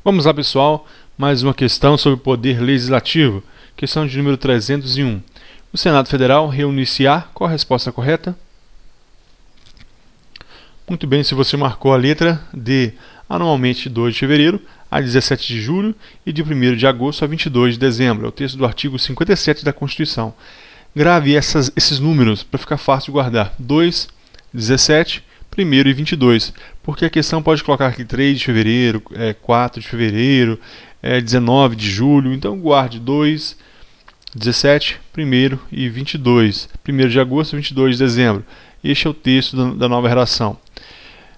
Vamos lá, pessoal, mais uma questão sobre o poder legislativo, questão de número 301. O Senado Federal reúne-se-á. Qual a resposta correta? Muito bem, se você marcou a letra D, anualmente de 2 de fevereiro a 17 de julho e de 1º de agosto a 22 de dezembro. É o texto do artigo 57 da Constituição. Grave esses números para ficar fácil de guardar. 2, 17, 1º e 22. Porque a questão pode colocar aqui 3 de fevereiro, 4 de fevereiro, 19 de julho. Então guarde 2, 17, 1º e 22. 1º de agosto e 22 de dezembro. Este é o texto da nova redação.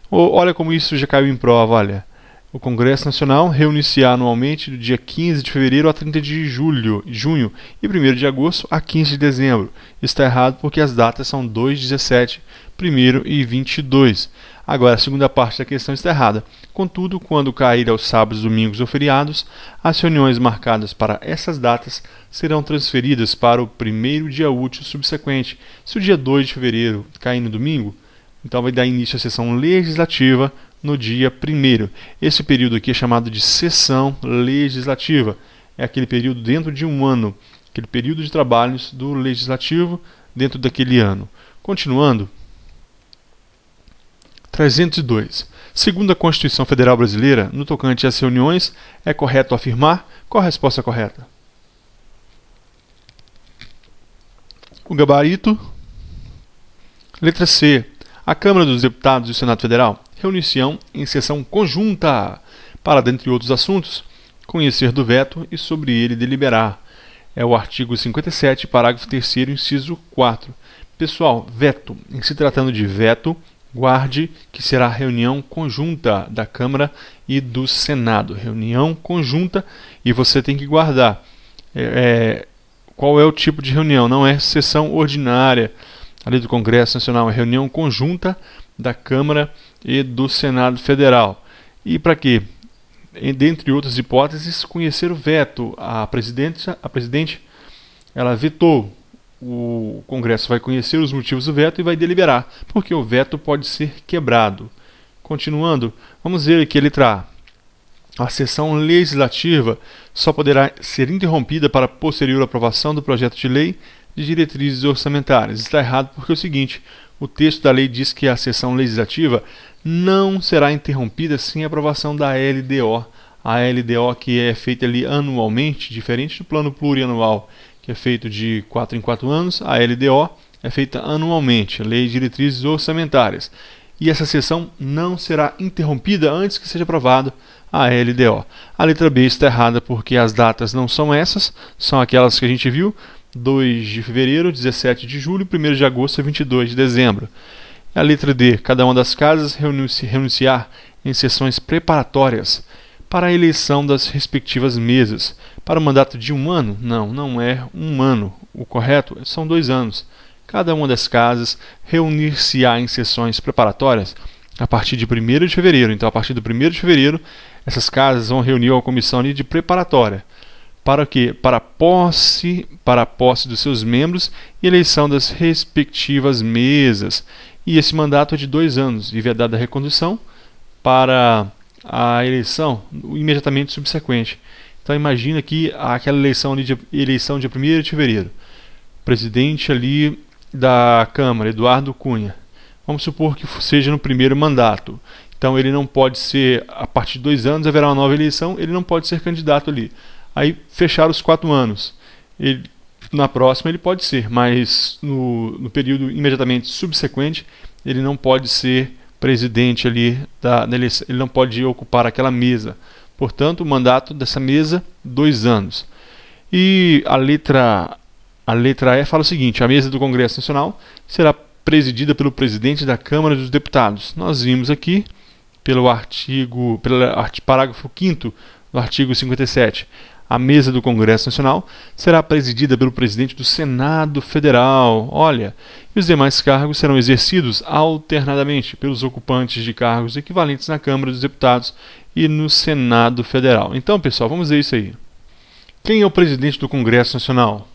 Olha como isso já caiu em prova, olha. O Congresso Nacional reúne-se-á anualmente do dia 15 de fevereiro a 30 de junho e 1º de agosto a 15 de dezembro. Está errado porque as datas são 2, 17, 1º e 22. Agora, a segunda parte da questão está errada. Contudo, quando cair aos sábados, domingos ou feriados, as reuniões marcadas para essas datas serão transferidas para o primeiro dia útil subsequente. Se o dia 2 de fevereiro cair no domingo, então vai dar início à sessão legislativa no dia 1º. Esse período aqui é chamado de sessão legislativa. É aquele período dentro de um ano, aquele período de trabalhos do legislativo dentro daquele ano. Continuando. 302. Segundo a Constituição Federal Brasileira, no tocante às reuniões, é correto afirmar? Qual a resposta correta? O gabarito. Letra C. A Câmara dos Deputados e o Senado Federal reunir-se-ão em sessão conjunta para, dentre outros assuntos, conhecer do veto e sobre ele deliberar. É o artigo 57, parágrafo 3º, inciso 4. Pessoal, veto. Em se tratando de veto, guarde que será reunião conjunta da Câmara e do Senado. Reunião conjunta, e você tem que guardar qual é o tipo de reunião. Não é sessão ordinária ali do Congresso Nacional, é reunião conjunta da Câmara e do Senado Federal. E para quê? Dentre outras hipóteses, conhecer o veto. A presidente ela vetou. O Congresso vai conhecer os motivos do veto e vai deliberar, porque o veto pode ser quebrado. Continuando, vamos ver aqui a letra A. A sessão legislativa só poderá ser interrompida para posterior aprovação do projeto de lei de diretrizes orçamentárias. Está errado porque é o seguinte: o texto da lei diz que a sessão legislativa não será interrompida sem a aprovação da LDO. A LDO que é feita ali anualmente, diferente do plano plurianual, que é feito de 4 em 4 anos, a LDO é feita anualmente, Lei de Diretrizes Orçamentárias. E essa sessão não será interrompida antes que seja aprovada a LDO. A letra B está errada porque as datas não são essas, são aquelas que a gente viu: 2 de fevereiro, 17 de julho, 1º de agosto e 22 de dezembro. A letra D. Cada uma das casas renunciar em sessões preparatórias para a eleição das respectivas mesas. Para o mandato de um ano? Não é um ano. O correto são 2 anos. Cada uma das casas reunir-se-á em sessões preparatórias a partir de 1º de fevereiro. Então, a partir do 1º de fevereiro, essas casas vão reunir uma comissão ali de preparatória. Para o quê? Para a posse dos seus membros e eleição das respectivas mesas. E esse mandato é de 2 anos e vedada a recondução para a eleição imediatamente subsequente. Então imagina que aquela eleição de 1º de fevereiro. Presidente ali da Câmara, Eduardo Cunha. Vamos supor que seja no primeiro mandato. Então ele não pode ser, a partir de 2 anos haverá uma nova eleição, ele não pode ser candidato ali. Aí fecharam os 4 anos. Na próxima ele pode ser, mas no período imediatamente subsequente ele não pode ser presidente ali da eleição, ele não pode ocupar aquela mesa. Portanto, o mandato dessa mesa, 2 anos. E a letra E fala o seguinte: a mesa do Congresso Nacional será presidida pelo presidente da Câmara dos Deputados. Nós vimos aqui pelo parágrafo 5º do artigo 57. A mesa do Congresso Nacional será presidida pelo presidente do Senado Federal. Olha, e os demais cargos serão exercidos alternadamente pelos ocupantes de cargos equivalentes na Câmara dos Deputados e no Senado Federal. Então, pessoal, vamos ver isso aí. Quem é o presidente do Congresso Nacional?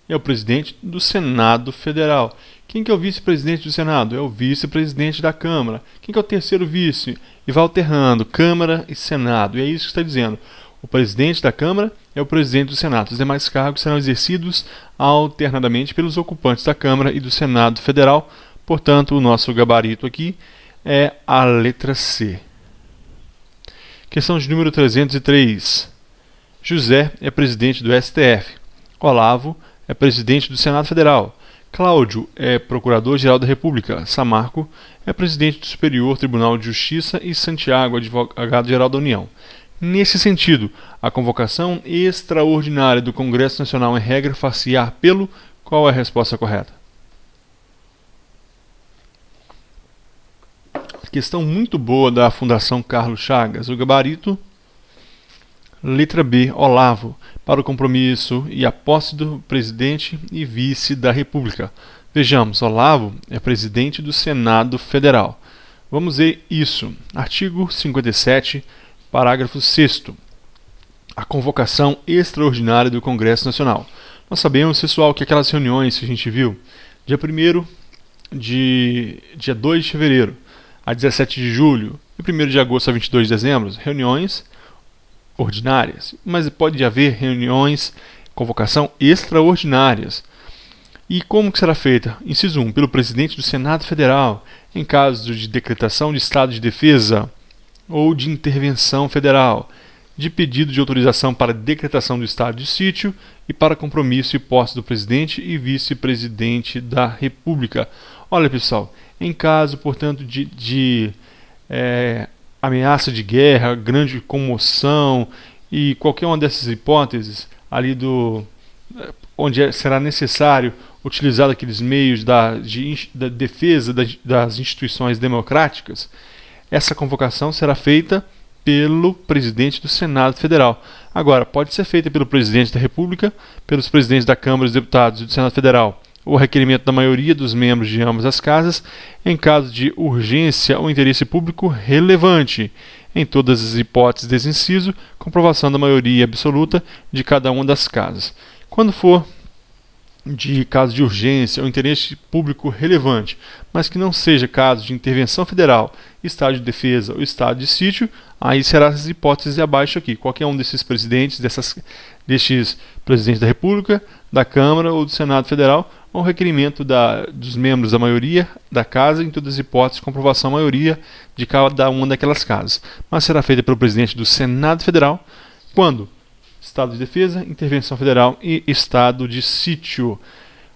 é o presidente do Senado Federal. Quem que é o vice-presidente do Senado? É o vice-presidente da Câmara. Quem que é o terceiro vice? E vai alternando Câmara e Senado. E é isso que está dizendo. O presidente da Câmara é o presidente do Senado. Os demais cargos serão exercidos alternadamente pelos ocupantes da Câmara e do Senado Federal. Portanto, o nosso gabarito aqui é a letra C. Questão de número 303. José é presidente do STF. Olavo é presidente do Senado Federal. Cláudio é procurador-geral da República. Samarco é presidente do Superior Tribunal de Justiça e Santiago, advogado-geral da União. Nesse sentido, a convocação extraordinária do Congresso Nacional em regra far-se-á pelo... Qual é a resposta correta? Questão muito boa da Fundação Carlos Chagas. O gabarito, letra B, Olavo, para o compromisso e a posse do presidente e vice da República. Vejamos, Olavo é presidente do Senado Federal. Vamos ver isso. Artigo 57, parágrafo 6º. A convocação extraordinária do Congresso Nacional. Nós sabemos, pessoal, que aquelas reuniões que a gente viu, dia 1º dia 2 de fevereiro a 17 de julho e 1º de agosto a 22 de dezembro, reuniões ordinárias, mas pode haver reuniões, convocação extraordinárias. E como que será feita? Inciso 1, pelo presidente do Senado Federal, em caso de decretação de estado de defesa ou de intervenção federal, de pedido de autorização para decretação do estado de sítio e para compromisso e posse do presidente e vice-presidente da República. Olha, pessoal, em caso, portanto, de ameaça de guerra, grande comoção e qualquer uma dessas hipóteses ali onde será necessário utilizar aqueles meios da defesa das instituições democráticas, essa convocação será feita pelo presidente do Senado Federal. Agora, pode ser feita pelo presidente da República, pelos presidentes da Câmara dos Deputados e do Senado Federal, ou requerimento da maioria dos membros de ambas as casas, em caso de urgência ou interesse público relevante. Em todas as hipóteses desse inciso, comprovação da maioria absoluta de cada uma das casas. Quando for de caso de urgência ou interesse público relevante, mas que não seja caso de intervenção federal, estado de defesa ou estado de sítio, aí será as hipóteses abaixo aqui. Qualquer um desses presidentes, destes presidentes da República, da Câmara ou do Senado Federal, ou requerimento dos membros da maioria da casa, em todas as hipóteses, comprovação maioria de cada uma daquelas casas. Mas será feita pelo presidente do Senado Federal, quando estado de defesa, intervenção federal e estado de sítio.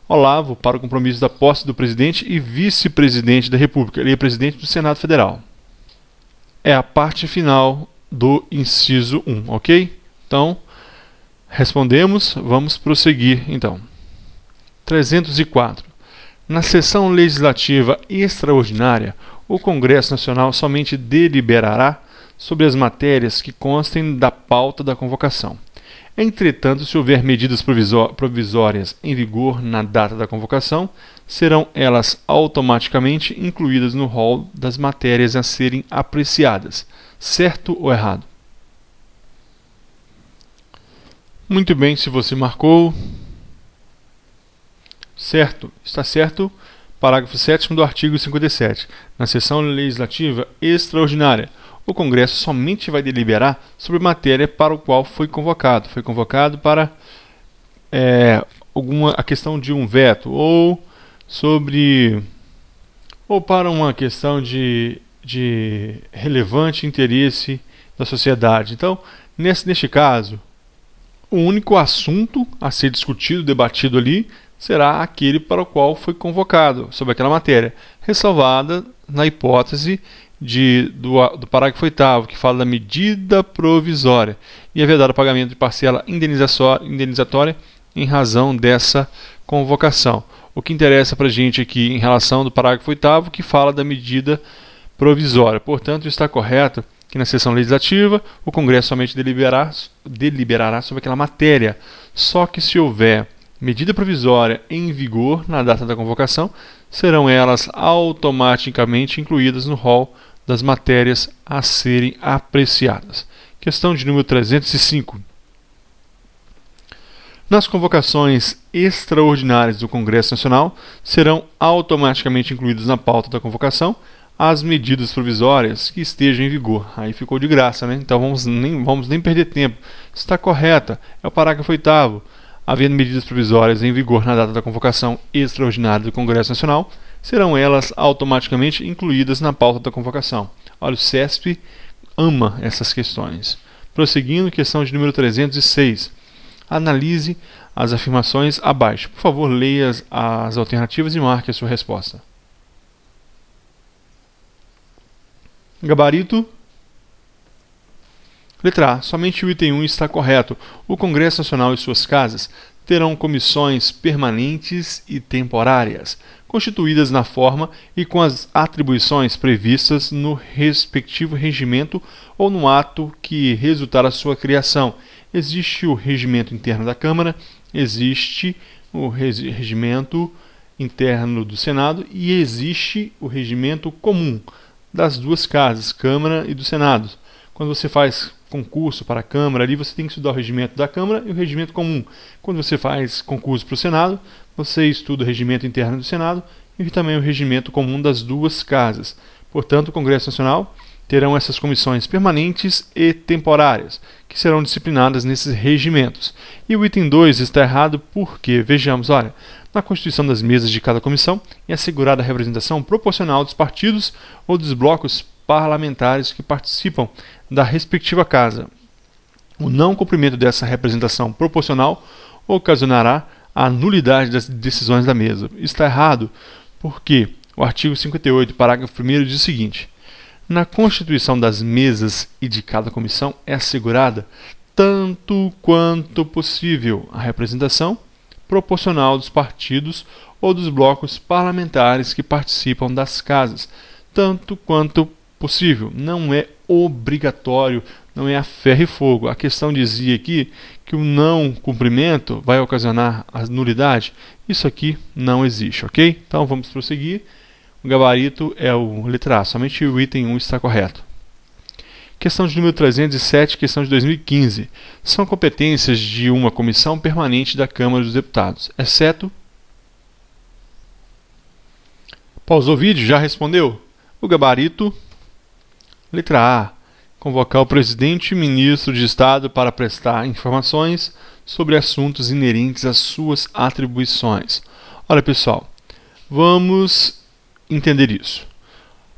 Olavo, para o compromisso da posse do presidente e vice-presidente da República. Ele é presidente do Senado Federal. É a parte final do inciso 1, ok? Então, respondemos, vamos prosseguir então. 304. Na sessão legislativa extraordinária, o Congresso Nacional somente deliberará sobre as matérias que constem da pauta da convocação. Entretanto, se houver medidas provisórias em vigor na data da convocação, serão elas automaticamente incluídas no rol das matérias a serem apreciadas. Certo ou errado? Muito bem, se você marcou. Certo, está certo. Parágrafo 7º do artigo 57. Na sessão legislativa extraordinária, o Congresso somente vai deliberar sobre matéria para o qual foi convocado. Foi convocado para a questão de um veto ou para uma questão de relevante interesse da sociedade. Então, neste caso, o único assunto a ser discutido, debatido ali, será aquele para o qual foi convocado, sobre aquela matéria, ressalvada na hipótese do parágrafo 8º, que fala da medida provisória e é vedado o pagamento de parcela indenizatória em razão dessa convocação. O que interessa para a gente aqui em relação do parágrafo 8º, que fala da medida provisória. Portanto, está correto que na sessão legislativa o Congresso somente deliberará sobre aquela matéria. Só que se houver medida provisória em vigor na data da convocação, serão elas automaticamente incluídas no rol das matérias a serem apreciadas. Questão de número 305. Nas convocações extraordinárias do Congresso Nacional, serão automaticamente incluídas na pauta da convocação as medidas provisórias que estejam em vigor. Aí ficou de graça, né? Então vamos nem perder tempo. Está correta, é o parágrafo 8º. Havendo medidas provisórias em vigor na data da convocação extraordinária do Congresso Nacional, serão elas automaticamente incluídas na pauta da convocação. Olha, o CESP ama essas questões. Prosseguindo, questão de número 306. Analise as afirmações abaixo. Por favor, leia as alternativas e marque a sua resposta. Gabarito. Letra A. Somente o item 1 está correto. O Congresso Nacional e suas casas terão comissões permanentes e temporárias, constituídas na forma e com as atribuições previstas no respectivo regimento ou no ato que resultar a sua criação. Existe o regimento interno da Câmara, existe o regimento interno do Senado e existe o regimento comum das duas casas, Câmara e do Senado. Quando você faz concurso para a Câmara, ali você tem que estudar o regimento da Câmara e o regimento comum. Quando você faz concurso para o Senado, você estuda o regimento interno do Senado e também o regimento comum das duas casas. Portanto, o Congresso Nacional terão essas comissões permanentes e temporárias, que serão disciplinadas nesses regimentos. E o item 2 está errado porque, vejamos, olha, na constituição das mesas de cada comissão é assegurada a representação proporcional dos partidos ou dos blocos parlamentares que participam da respectiva casa. O não cumprimento dessa representação proporcional ocasionará a nulidade das decisões da mesa. Está errado porque o artigo 58, parágrafo 1º, diz o seguinte: na constituição das mesas e de cada comissão é assegurada, tanto quanto possível, a representação proporcional dos partidos ou dos blocos parlamentares que participam das casas, tanto quanto possível. Não é obrigatório, não é a ferro e fogo. A questão dizia aqui que o não cumprimento vai ocasionar a nulidade. Isso aqui não existe, ok? Então vamos prosseguir. O gabarito é o letra A, somente o item 1 está correto. Questão de número 307, questão de 2015. São competências de uma comissão permanente da Câmara dos Deputados, exceto... Pausou o vídeo? Já respondeu? O gabarito... Letra A. Convocar o presidente e ministro de Estado para prestar informações sobre assuntos inerentes às suas atribuições. Olha, pessoal, vamos entender isso.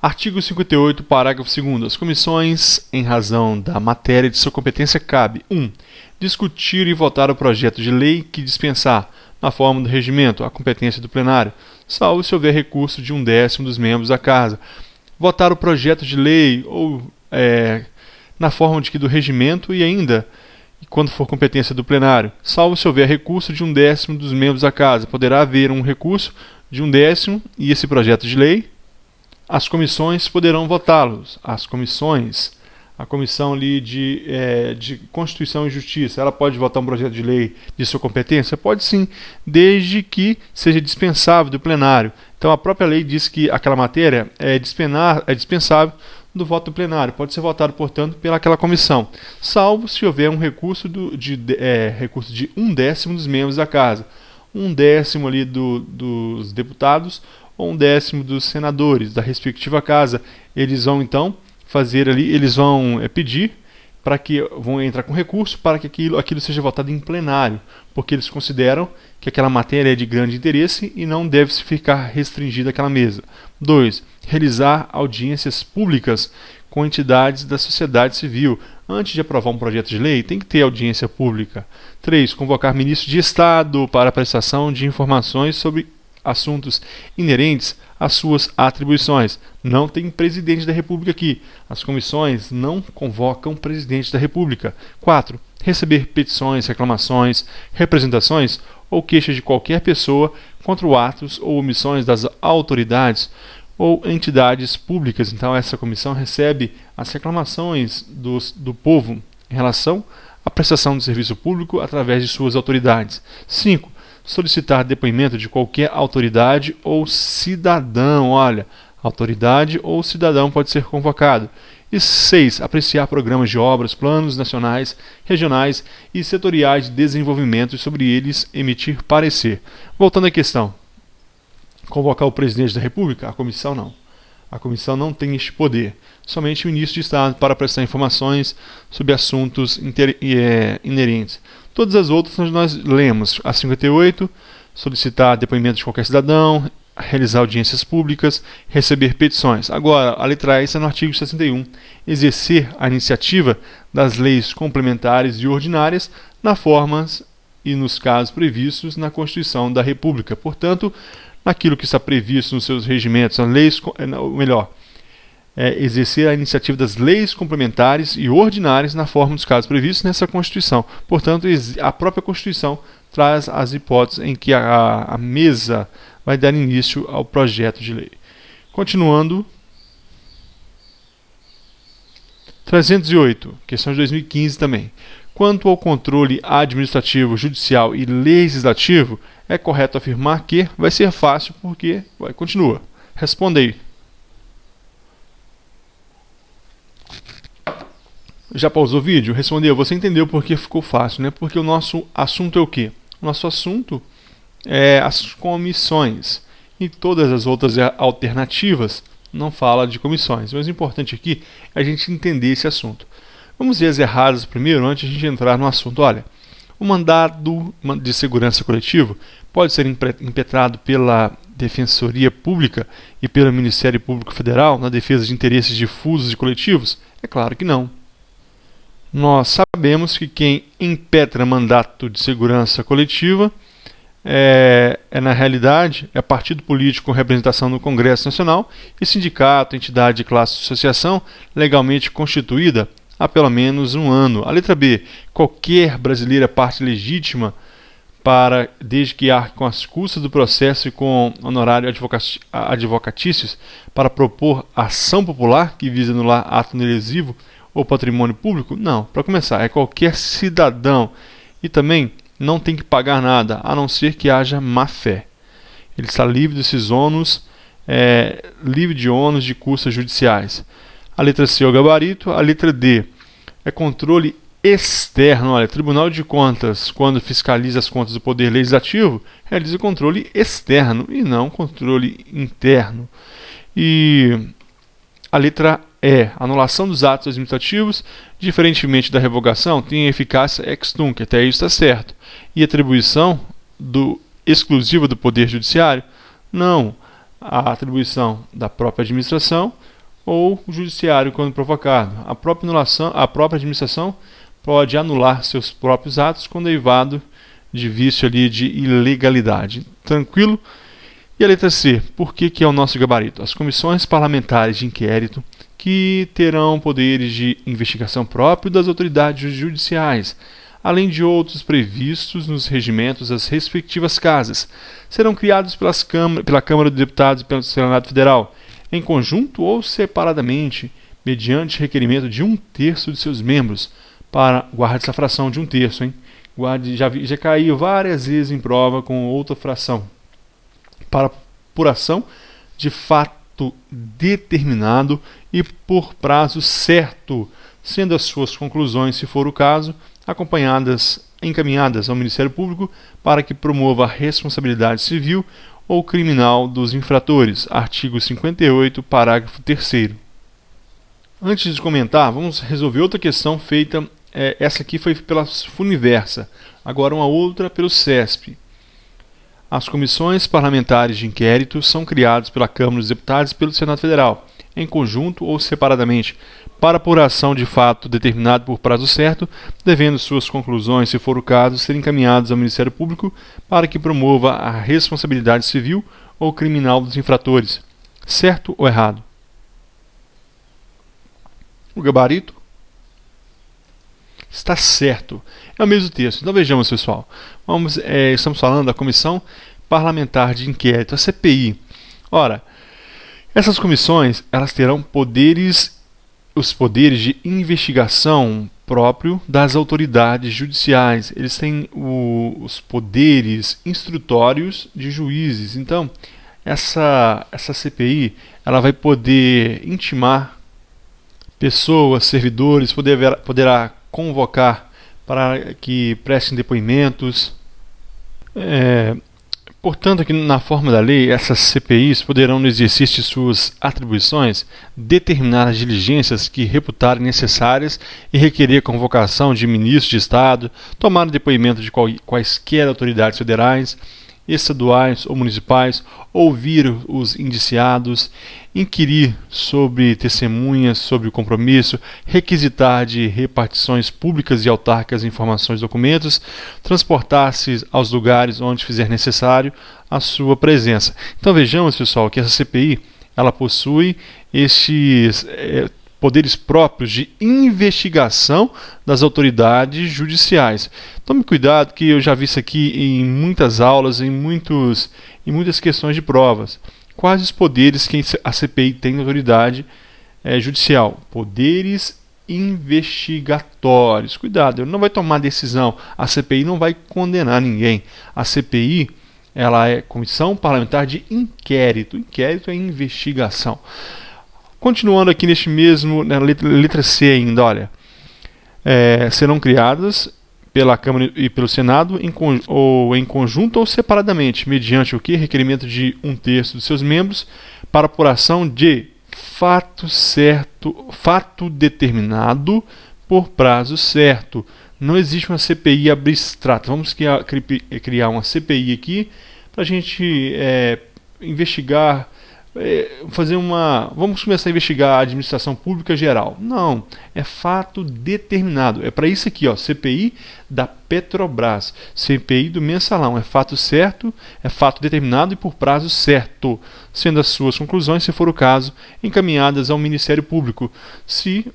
Artigo 58, parágrafo 2º. As comissões, em razão da matéria de sua competência, cabe 1. Discutir e votar o projeto de lei que dispensar, na forma do regimento, a competência do plenário, salvo se houver recurso de 1/10 dos membros da Casa. Votar o projeto de lei ou na forma do regimento e ainda, quando for competência do plenário, salvo se houver recurso de 1/10 dos membros da Casa. Poderá haver um recurso de 1/10 e esse projeto de lei, as comissões poderão votá-los. As comissões, a comissão ali de Constituição e Justiça, ela pode votar um projeto de lei de sua competência? Pode sim, desde que seja dispensável do plenário. Então a própria lei diz que aquela matéria é dispensável do voto do plenário. Pode ser votado, portanto, pelaquela comissão, salvo se houver um recurso de 1/10 dos membros da Casa. 1/10 ali dos deputados ou 1/10 dos senadores da respectiva casa. Eles vão então fazer ali, eles vão pedir para que vão entrar com recurso para que aquilo seja votado em plenário, porque eles consideram que aquela matéria é de grande interesse e não deve se ficar restringida àquela mesa. 2. Realizar audiências públicas com entidades da sociedade civil. Antes de aprovar um projeto de lei, tem que ter audiência pública. 3. Convocar ministro de Estado para a prestação de informações sobre assuntos inerentes às suas atribuições. Não tem presidente da República aqui. As comissões não convocam presidente da República. 4. Receber petições, reclamações, representações ou queixas de qualquer pessoa contra os atos ou omissões das autoridades ou entidades públicas. Então essa comissão recebe as reclamações do povo em relação à prestação de serviço público através de suas autoridades. 5. Solicitar depoimento de qualquer autoridade ou cidadão. Olha, autoridade ou cidadão pode ser convocado. E 6. Apreciar programas de obras, planos nacionais, regionais e setoriais de desenvolvimento e sobre eles emitir parecer. Voltando à questão. Convocar o presidente da República? A comissão não. A comissão não tem este poder. Somente o ministro de Estado para prestar informações sobre assuntos inerentes. Todas as outras nós lemos. A 58, solicitar depoimento de qualquer cidadão, realizar audiências públicas, receber petições. Agora, a letra A está no artigo 61. Exercer a iniciativa das leis complementares e ordinárias na forma e nos casos previstos na Constituição da República. Portanto, naquilo que está previsto nos seus regimentos, as leis, ou melhor, exercer a iniciativa das leis complementares e ordinárias na forma dos casos previstos nessa Constituição. Portanto, a própria Constituição traz as hipóteses em que a mesa vai dar início ao projeto de lei. Continuando, 308, questão de 2015 também. Quanto ao controle administrativo, judicial e legislativo, é correto afirmar que vai ser fácil porque... Continua. Responda aí. Já pausou o vídeo? Respondeu. Você entendeu por que ficou fácil, né? Porque o nosso assunto é o quê? O nosso assunto é as comissões. E todas as outras alternativas não falam de comissões. Mas o importante aqui é a gente entender esse assunto. Vamos ver as erradas primeiro, antes de a gente entrar no assunto. Olha, o mandado de segurança coletivo pode ser impetrado pela Defensoria Pública e pelo Ministério Público Federal na defesa de interesses difusos e coletivos? É claro que não. Nós sabemos que quem impetra mandato de segurança coletiva na realidade, é partido político com representação no Congresso Nacional e sindicato, entidade de classe de associação legalmente constituída há pelo menos um ano. A letra B. Qualquer brasileiro é parte legítima desde que arque com as custas do processo e com honorário advocatícios para propor ação popular que visa anular ato lesivo ou patrimônio público? Não. Para começar, é qualquer cidadão e também não tem que pagar nada, a não ser que haja má fé. Ele está livre desses ônus, livre de ônus de custas judiciais. A letra C é o gabarito. A letra D é controle externo. Olha, Tribunal de Contas, quando fiscaliza as contas do Poder Legislativo, realiza controle externo e não controle interno. E a letra E, anulação dos atos administrativos, diferentemente da revogação, tem eficácia ex tunc, até isso está certo. E atribuição exclusiva do Poder Judiciário? Não. A atribuição da própria administração ou o judiciário quando provocado. A própria administração pode anular seus próprios atos quando derivado de vício ali de ilegalidade. Tranquilo? E a letra C, por que é o nosso gabarito? As comissões parlamentares de inquérito que terão poderes de investigação próprio das autoridades judiciais, além de outros previstos nos regimentos das respectivas casas, serão criados pela Câmara dos Deputados e pelo Senado Federal, em conjunto ou separadamente, mediante requerimento de 1/3 de seus membros, guarde essa fração de 1/3, hein? Já caiu várias vezes em prova com outra fração, para apuração de fato determinado e por prazo certo, sendo as suas conclusões, se for o caso, encaminhadas ao Ministério Público para que promova a responsabilidade civil ou criminal dos infratores. Artigo 58, parágrafo 3º. Antes de comentar, vamos resolver outra questão feita, essa aqui foi pela Funiversa, agora uma outra pelo CESP. As comissões parlamentares de inquérito são criadas pela Câmara dos Deputados e pelo Senado Federal, em conjunto ou separadamente, para apuração de fato determinado por prazo certo, devendo suas conclusões, se for o caso, serem encaminhadas ao Ministério Público para que promova a responsabilidade civil ou criminal dos infratores. Certo ou errado? O gabarito está certo. É o mesmo texto. Então vejamos, pessoal. Estamos falando da Comissão Parlamentar de Inquérito, a CPI. Ora, essas comissões elas terão os poderes de investigação próprio das autoridades judiciais. Eles têm os poderes instrutórios de juízes. Então, essa CPI ela vai poder intimar pessoas, servidores, poderá convocar para que prestem depoimentos. Portanto, aqui na forma da lei, essas CPIs poderão, no exercício de suas atribuições, determinar as diligências que reputarem necessárias e requerer a convocação de ministros de Estado, tomar depoimento de quaisquer autoridades federais, estaduais ou municipais, ouvir os indiciados, inquirir sobre testemunhas, sobre o compromisso, requisitar de repartições públicas e autárquicas informações e documentos, transportar-se aos lugares onde fizer necessário a sua presença. Então vejamos, pessoal, que essa CPI ela possui estes poderes próprios de investigação das autoridades judiciais. Tome cuidado, que eu já vi isso aqui em muitas aulas, em muitas questões de provas. Quais os poderes que a CPI tem na autoridade judicial? Poderes investigatórios. Cuidado, ele não vai tomar decisão. A CPI não vai condenar ninguém. A CPI ela é Comissão Parlamentar de Inquérito. Inquérito é investigação. Continuando aqui neste mesmo, na letra C ainda, olha, serão criadas pela Câmara e pelo Senado ou em conjunto ou separadamente, mediante o que? Requerimento de 1/3 dos seus membros para apuração de fato determinado por prazo certo. Não existe uma CPI abstrata. Vamos criar uma CPI aqui para a gente investigar. Vamos começar a investigar a administração pública geral. Não, é fato determinado. É para isso aqui, ó, CPI da Petrobras, CPI do Mensalão. É fato certo, é fato determinado e por prazo certo, sendo as suas conclusões, se for o caso, encaminhadas ao Ministério Público. Se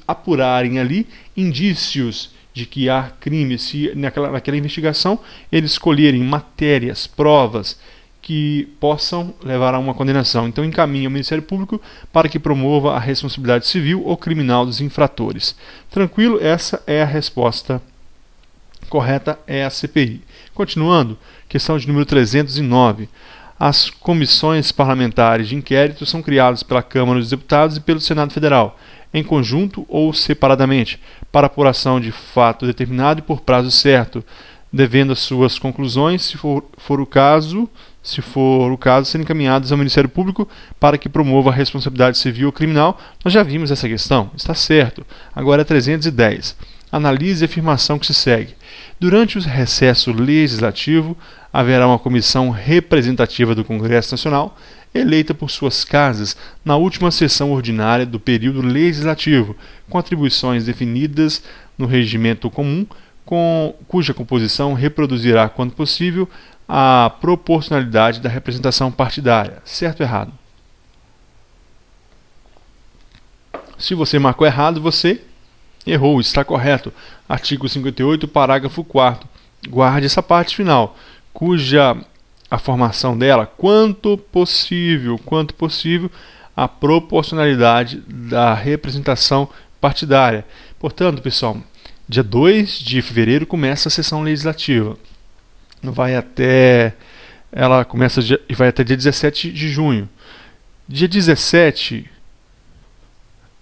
apurarem ali indícios de que há crime, se naquela investigação eles escolherem matérias, provas que possam levar a uma condenação. Então encaminha ao Ministério Público para que promova a responsabilidade civil ou criminal dos infratores. Tranquilo? Essa é a resposta correta, é a CPI. Continuando, questão de número 309. As comissões parlamentares de inquérito são criadas pela Câmara dos Deputados e pelo Senado Federal, em conjunto ou separadamente, para apuração de fato determinado e por prazo certo, devendo as suas conclusões, se for o caso, serem encaminhadas ao Ministério Público para que promova a responsabilidade civil ou criminal. Nós já vimos essa questão, está certo. Agora é 310. Analise a afirmação que se segue. Durante o recesso legislativo, haverá uma comissão representativa do Congresso Nacional, eleita por suas casas na última sessão ordinária do período legislativo, com atribuições definidas no regimento comum, cuja composição reproduzirá, quando possível, a proporcionalidade da representação partidária. Certo ou errado? Se você marcou errado, você errou, está correto. Artigo 58, parágrafo 4º. Guarde essa parte final, cuja a formação dela, quanto possível, a proporcionalidade da representação partidária. Portanto, pessoal, dia 2 de fevereiro começa a sessão legislativa. Ela começa e vai até dia 17 de junho. Dia 17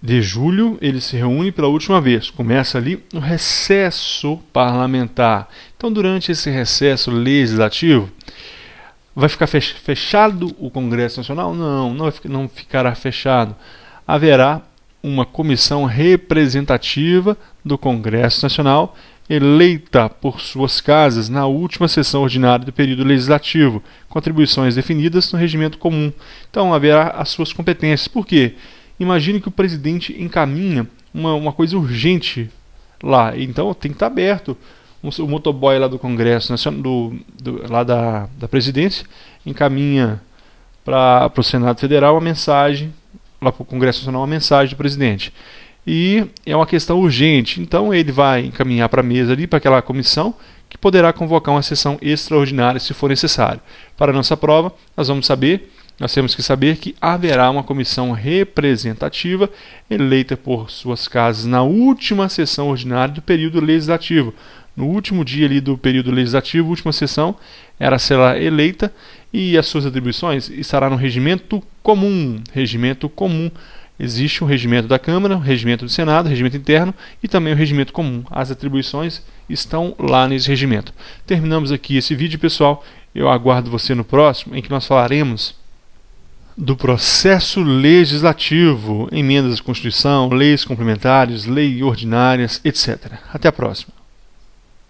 de julho ele se reúne pela última vez. Começa ali o recesso parlamentar. Então, durante esse recesso legislativo, vai ficar fechado o Congresso Nacional? Não ficará fechado. Haverá uma comissão representativa do Congresso Nacional, eleita por suas casas na última sessão ordinária do período legislativo, com atribuições definidas no regimento comum. Então haverá as suas competências. Por quê? Imagine que o presidente encaminha uma coisa urgente lá, então tem que estar aberto. O motoboy lá do Congresso Nacional, lá da presidência, encaminha para o Senado Federal uma mensagem, lá para o Congresso Nacional, uma mensagem do presidente. E é uma questão urgente, então ele vai encaminhar para a mesa ali, para aquela comissão, que poderá convocar uma sessão extraordinária se for necessário. Para a nossa prova, nós temos que saber que haverá uma comissão representativa eleita por suas casas na última sessão ordinária do período legislativo. No último dia ali do período legislativo, última sessão, ela será eleita e as suas atribuições estará no regimento comum. Existe um regimento da Câmara, um regimento do Senado, um regimento interno e também o regimento comum. As atribuições estão lá nesse regimento. Terminamos aqui esse vídeo, pessoal. Eu aguardo você no próximo, em que nós falaremos do processo legislativo, emendas à Constituição, leis complementares, leis ordinárias, etc. Até a próxima.